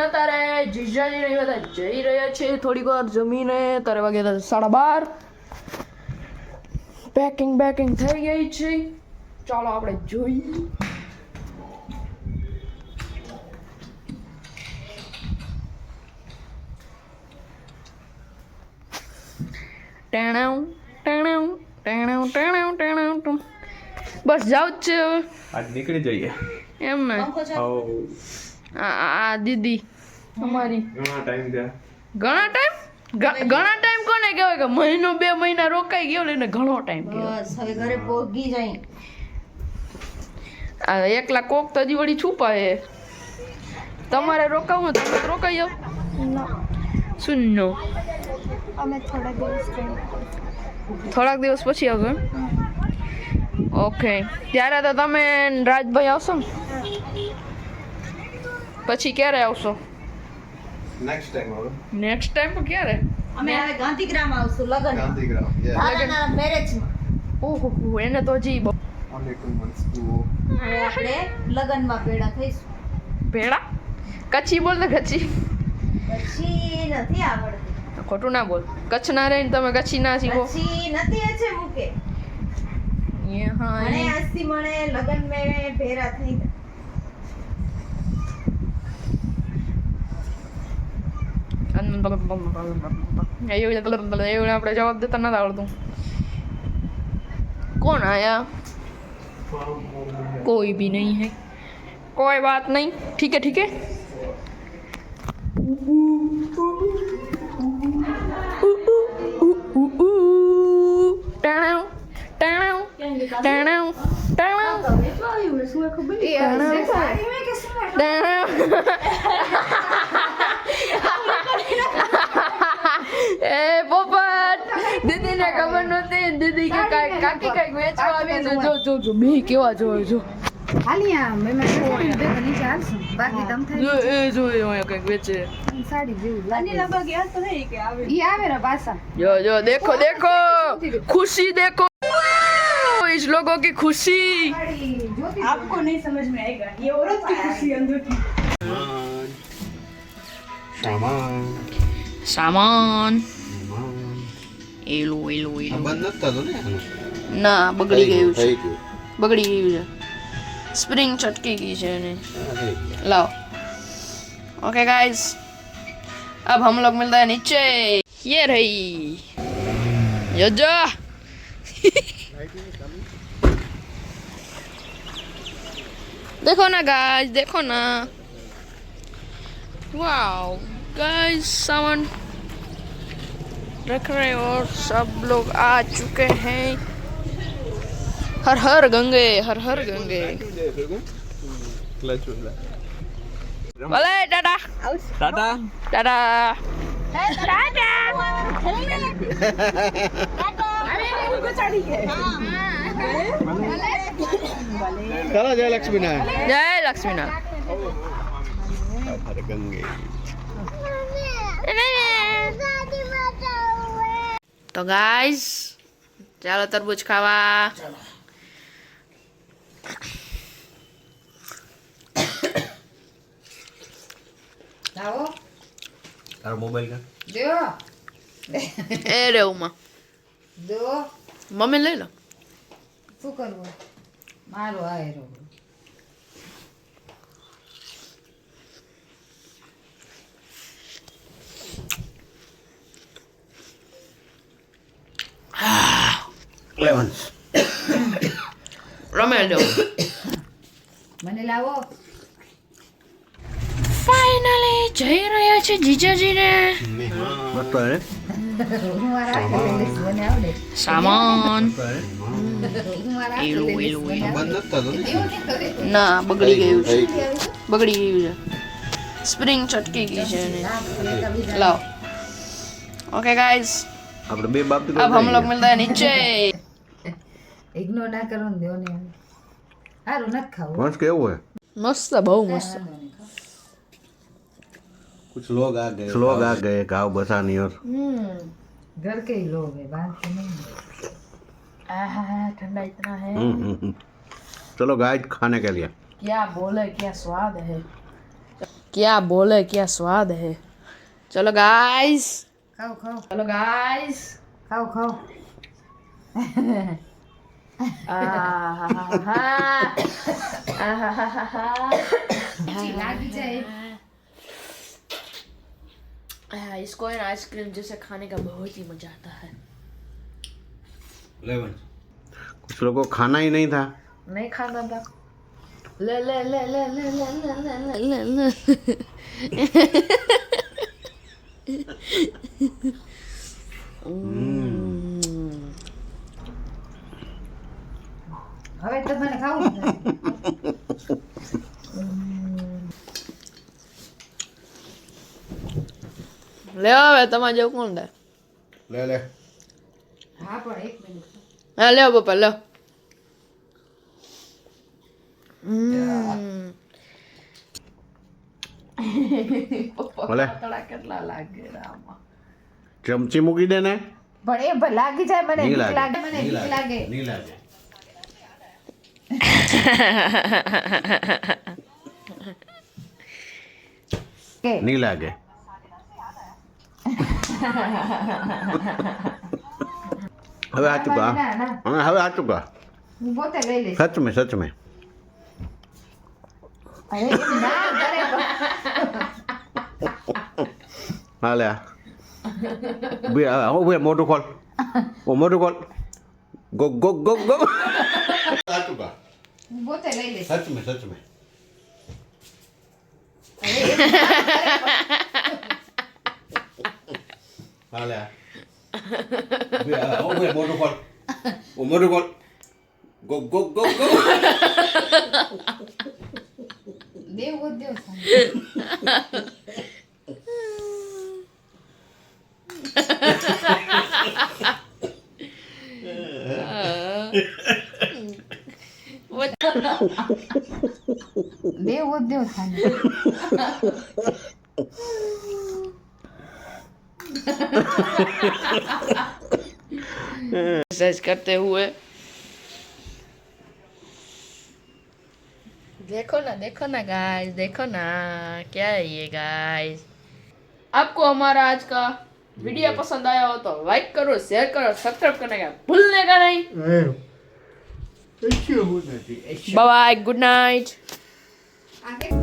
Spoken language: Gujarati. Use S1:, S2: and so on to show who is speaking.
S1: અત્યારે જીજાજી ને બધા જઈ રહ્યા છે થોડીક વાર જમીને. અત્યારે વાગ્યા 12:30. પેકિંગ થઈ ગઈ છે. ચાલો આપણે જોઈએ. બસ જાવ જ છે હવે.
S2: આજ નીકળી જઈએ
S1: એમ ને. આ દીદી અમારી
S2: ઘણા ટાઈમ
S1: ઘણા ટાઈમ કોને કહેવાય કે મહિનો 2 મહિના રોકાઈ ગયો ને એને ઘણો ટાઈમ કહેવાય.
S3: બસ હવે ઘરે પોગી જાય.
S1: આ એકલા કોક તો હજી વળી છુપાય. તમારે રોકાવું ને તમે રોકાઈ જાવ. સુન્નો
S3: અમે
S1: થોડાક દિવસ પછી આવશો એમ. ઓકે ત્યારે તો તમે રાજભાઈ આવશો ને પછી ક્યારે આવશો?
S2: નેક્સ્ટ
S1: ટાઈમ પણ ક્યારે?
S3: અમે હવે ગાંધીગ્રામ આવશું લગન દાદાના મેરેજમાં.
S1: ઓહો એને તો હજી
S2: only 2 months to
S3: હવે આપણે લગનમાં ભેળા થઈશું.
S1: ભેળા કચ્છી બોલ ને કચ્છી.
S3: પછી નથી આવડતું.
S1: ખોટું ના બોલ. કચ્છ ના રહીને તમે કચ્છી ના શીખો.
S3: પછી નથી છે મૂકે મને આજથી મને લગન મે ભેરા થઈ
S1: એવું આપણે જવાબ દેતા નથી આવડતું. કોણ આયા? कोई भी नहीं है. कोई बात नहीं. ठीक है ठीक है. એ પોપટ દીદી ને ખબર નહોતી. દીદી કે કાકી કઈક વેચવા આવી છે. જો જો બે કેવા જોયો જો.
S3: હાલિયા મે નીચે હાલશું બાકી તમ થાય
S1: જો એ જોયો હોય કઈક વેચે.
S3: સાડી જેવું લાગે. અને લગભગ યાદ તો નહીં કે આવે. ઈ આવે રે પાછા.
S1: જો देखो खुशी देखो इस लोगों की खुशी.
S3: आपको नहीं समझ में आएगा ये औरत की खुशी अंदर की.
S1: सामान એલો
S2: બંધ નતો થતો ને
S1: ના બગડી ગયું છે. સ્પ્રિંગ ચટકી ગઈ છે એને. लाओ. ओके गाइस अब हम लोग मिलते हैं नीचे. ये रही जो देखो ना गाइस देखो ना. वाओ गाइस सामान रख रहे और सब लोग आ चुके हैं. हर हर गंगे भले टाटा
S2: ટાટા
S1: टाटा.
S2: ચલો જય લક્ષ્મીનારાયણ.
S1: जय लक्ष्मीनारायण.
S2: ગંગે
S1: તો ગાઈસ ચાલો તરબૂચ ખાવા.
S3: આવો
S2: તારો મોબાઈલ કા
S3: દો
S1: એ રે ઉમા
S3: દો
S1: મમ્મી લઈ લો.
S3: શું કરવું મારો આયરો
S1: રમે લો.
S3: મને લાવો.
S1: ફાઇનલી જઈ રહ્યા છે જીજાજીને.
S2: બરાબર
S3: હું આ રાખી લઈશ મને આવડે.
S1: સામાન
S3: હું આ રાખી
S1: એલું
S3: લઈશ
S1: એલું
S3: મને
S2: બંધ નતો થતો ને
S1: ના બગડી ગયું છે. સ્પ્રિંગ ચટકી ગઈ છે એને. लाओ. ओके गाइस
S2: આપણે બે બાપ
S1: अब हम लोग मिलते हैं नीचे.
S3: ઇગ્નોર ના કરો ને દેવો ને હારું નથી ખાવું.
S2: મસ્ત કેવું है
S1: મસ્ત બહુ મસ્ત.
S2: कुछ लोग आ गए गाँव बसानी और
S3: घर के ही लोग हैं बाहर के नहीं.
S1: ठंडा इतना है.
S2: चलो गाइस खाने के लिए.
S1: क्या बोले क्या स्वाद है. क्या बोले क्या स्वाद है चलो गाइस
S3: ખાઓ ખાઓ
S1: चलो गाइस
S3: ખાઓ ખાઓ લાગી જાય
S1: इसको है आइसक्रीम जैसे खाने का बहुत ही मजा आता है
S2: कुछ लोगों को खाना ही नहीं था
S1: नहीं खाना था ले ले ले ले ले ले ले ले ले ले
S3: હવે તો મને ખાવું જ નથી.
S1: ले હવે તમારે જેવું કોણ દે
S2: ले
S3: હા પણ એક મિનિટ
S1: હા લ્યો પપ્પા લ્યો
S2: ભલે
S1: તળા કેટલા લાગે આમાં
S2: ચમચી મૂકી દે ને
S3: પણ એ લાગી જાય મને
S2: નહીં
S3: બીક લાગે મને
S2: નહીં
S3: બીક લાગે
S2: નહીં લાગે
S3: કે
S2: નહીં લાગે હવે આ ચૂકા
S3: ના ના
S2: હવે આ ચૂકા
S3: હું પોતે લઈ લઈશ
S2: સચ મેં
S3: અરે ના કરે
S2: હા લે હવે મોટું ખોલ મોટું ખોલ ગો ગો ગો ગો આ ચૂકા
S3: હું પોતે લઈ લઈશ
S2: સચ મેં હા લે મોટું ખોલ ગો ગો ગો ગો
S3: દેવ દેવ દેવ દેવ થાય
S1: एक्सरसाइज करते हुए देखो ना गाइस देखो ना क्या है ये गाइस आपको हमारा आज का वीडियो पसंद आया हो तो लाइक करो शेयर करो सब्सक्राइब करने का भूलने का नहीं बाय बाय गुड नाइट
S3: આ